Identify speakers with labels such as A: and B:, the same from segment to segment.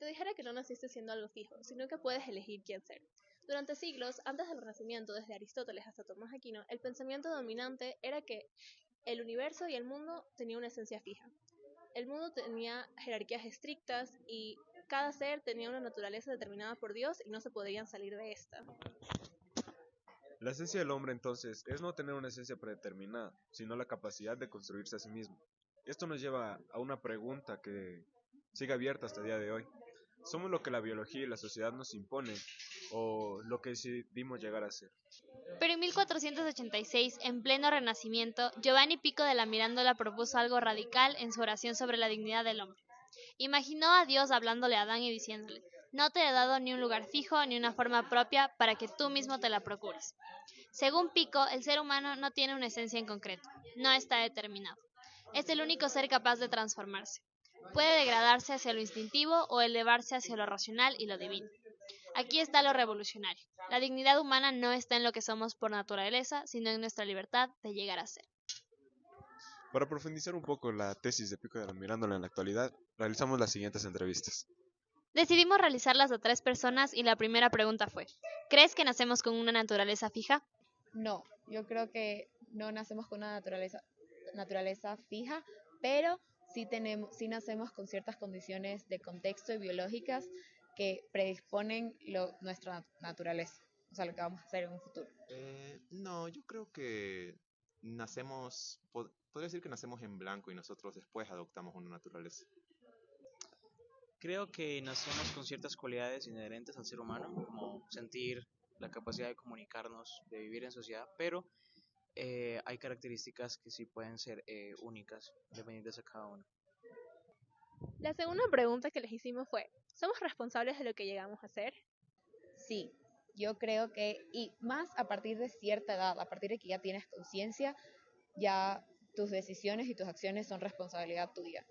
A: te dijera que no naciste siendo algo fijo, sino que puedes elegir quién ser. Durante siglos, antes del Renacimiento, desde Aristóteles hasta Tomás Aquino, el pensamiento dominante era que el universo y el mundo tenían una esencia fija. El mundo tenía jerarquías estrictas y cada ser tenía una naturaleza determinada por Dios y no se podían salir de esta.
B: La esencia del hombre entonces es no tener una esencia predeterminada, sino la capacidad de construirse a sí mismo. Esto nos lleva a una pregunta que sigue abierta hasta el día de hoy. ¿Somos lo que la biología y la sociedad nos imponen o lo que decidimos llegar a ser?
C: Pero en 1486, en pleno Renacimiento, Giovanni Pico de la Mirandola propuso algo radical en su oración sobre la dignidad del hombre. Imaginó a Dios hablándole a Adán y diciéndole: "No te he dado ni un lugar fijo ni una forma propia para que tú mismo te la procures". Según Pico, el ser humano no tiene una esencia en concreto, no está determinado. Es el único ser capaz de transformarse. Puede degradarse hacia lo instintivo o elevarse hacia lo racional y lo divino. Aquí está lo revolucionario. La dignidad humana no está en lo que somos por naturaleza, sino en nuestra libertad de llegar a ser.
B: Para profundizar un poco en la tesis de Pico de la Mirandola en la actualidad, realizamos las siguientes entrevistas.
C: Decidimos realizarlas a 3 personas y la primera pregunta fue: ¿crees que nacemos con una naturaleza fija?
D: No, yo creo que no nacemos con una naturaleza fija, pero sí nacemos con ciertas condiciones de contexto y biológicas que predisponen nuestra naturaleza, o sea, lo que vamos a hacer en un futuro.
E: No, yo creo que podría decir que nacemos en blanco y nosotros después adoptamos una naturaleza.
F: Creo que nacemos con ciertas cualidades inherentes al ser humano, como sentir, la capacidad de comunicarnos, de vivir en sociedad, pero hay características que sí pueden ser únicas, dependientes de cada uno.
A: La segunda pregunta que les hicimos fue: ¿somos responsables de lo que llegamos a ser?
D: Sí, yo creo que, y más a partir de cierta edad, a partir de que ya tienes conciencia, ya tus decisiones y tus acciones son responsabilidad tuya.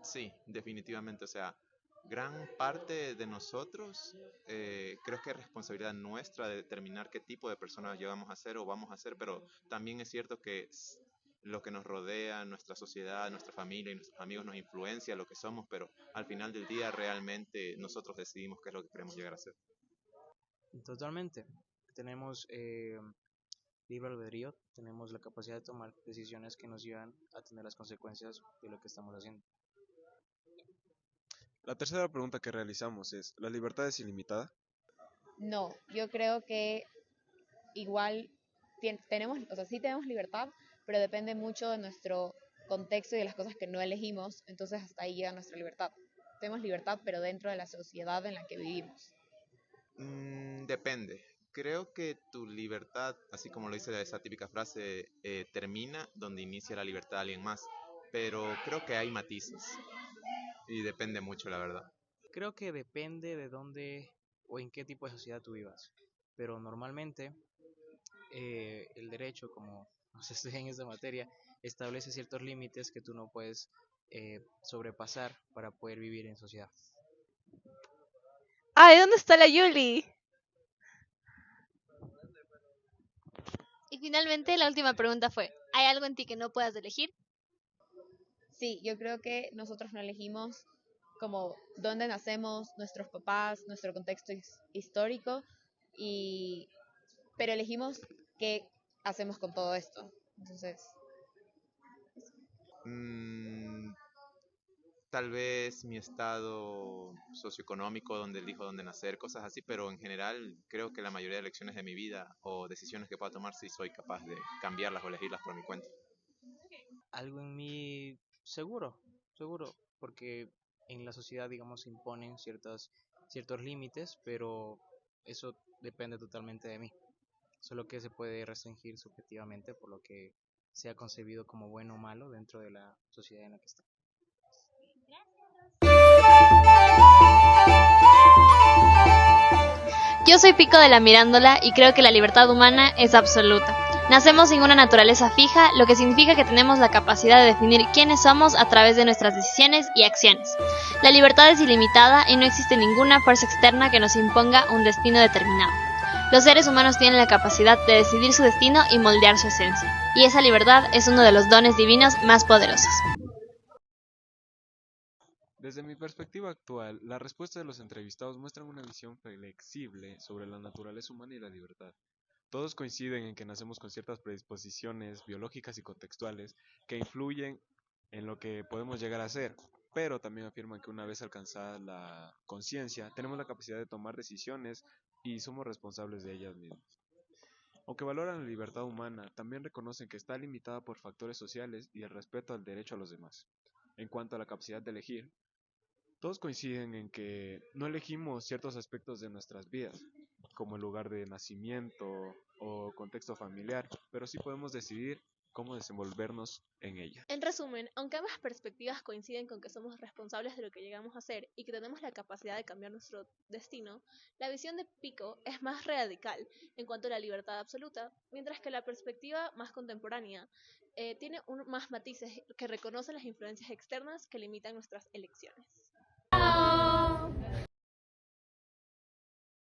E: Sí, definitivamente, o sea, gran parte de nosotros creo que es responsabilidad nuestra de determinar qué tipo de personas llegamos a ser o vamos a ser, pero también es cierto que lo que nos rodea, nuestra sociedad, nuestra familia y nuestros amigos nos influencia lo que somos, pero al final del día realmente nosotros decidimos qué es lo que queremos llegar a ser.
F: Totalmente. Tenemos libre albedrío, tenemos la capacidad de tomar decisiones que nos llevan a tener las consecuencias de lo que estamos haciendo.
B: La tercera pregunta que realizamos es: ¿la libertad es ilimitada?
D: No, yo creo que igual tenemos, o sea, sí tenemos libertad, pero depende mucho de nuestro contexto y de las cosas que no elegimos, entonces hasta ahí llega nuestra libertad. Tenemos libertad, pero dentro de la sociedad en la que vivimos.
E: Depende. Creo que tu libertad, así como lo dice esa típica frase, termina donde inicia la libertad de alguien más, pero creo que hay matices y depende mucho, la verdad.
F: Creo que depende de dónde o en qué tipo de sociedad tú vivas, pero normalmente el derecho, como no se estudia en esta materia, establece ciertos límites que tú no puedes sobrepasar para poder vivir en sociedad.
A: ¡Ay, ¿dónde está la Yuli?
C: Y finalmente la última pregunta fue: ¿hay algo en ti que no puedas elegir?
D: Sí, yo creo que nosotros no elegimos como dónde nacemos, nuestros papás, nuestro contexto histórico, pero elegimos qué hacemos con todo esto. Entonces,
E: Tal vez mi estado socioeconómico, donde elijo dónde nacer, cosas así, pero en general creo que la mayoría de elecciones de mi vida o decisiones que pueda tomar sí soy capaz de cambiarlas o elegirlas por mi cuenta.
F: Algo en mí seguro, porque en la sociedad, digamos, se imponen ciertos límites, pero eso depende totalmente de mí. Solo que se puede restringir subjetivamente por lo que sea concebido como bueno o malo dentro de la sociedad en la que está.
C: Yo soy Pico de la Mirándola y creo que la libertad humana es absoluta. Nacemos sin una naturaleza fija, lo que significa que tenemos la capacidad de definir quiénes somos a través de nuestras decisiones y acciones. La libertad es ilimitada y no existe ninguna fuerza externa que nos imponga un destino determinado. Los seres humanos tienen la capacidad de decidir su destino y moldear su esencia, y esa libertad es uno de los dones divinos más poderosos.
B: Desde mi perspectiva actual, la respuesta de los entrevistados muestran una visión flexible sobre la naturaleza humana y la libertad. Todos coinciden en que nacemos con ciertas predisposiciones biológicas y contextuales que influyen en lo que podemos llegar a ser, pero también afirman que una vez alcanzada la conciencia, tenemos la capacidad de tomar decisiones y somos responsables de ellas mismas. Aunque valoran la libertad humana, también reconocen que está limitada por factores sociales y el respeto al derecho a los demás. En cuanto a la capacidad de elegir, todos coinciden en que no elegimos ciertos aspectos de nuestras vidas, como el lugar de nacimiento o contexto familiar, pero sí podemos decidir cómo desenvolvernos en ella.
A: En resumen, aunque ambas perspectivas coinciden con que somos responsables de lo que llegamos a hacer y que tenemos la capacidad de cambiar nuestro destino, la visión de Pico es más radical en cuanto a la libertad absoluta, mientras que la perspectiva más contemporánea tiene más matices que reconocen las influencias externas que limitan nuestras elecciones.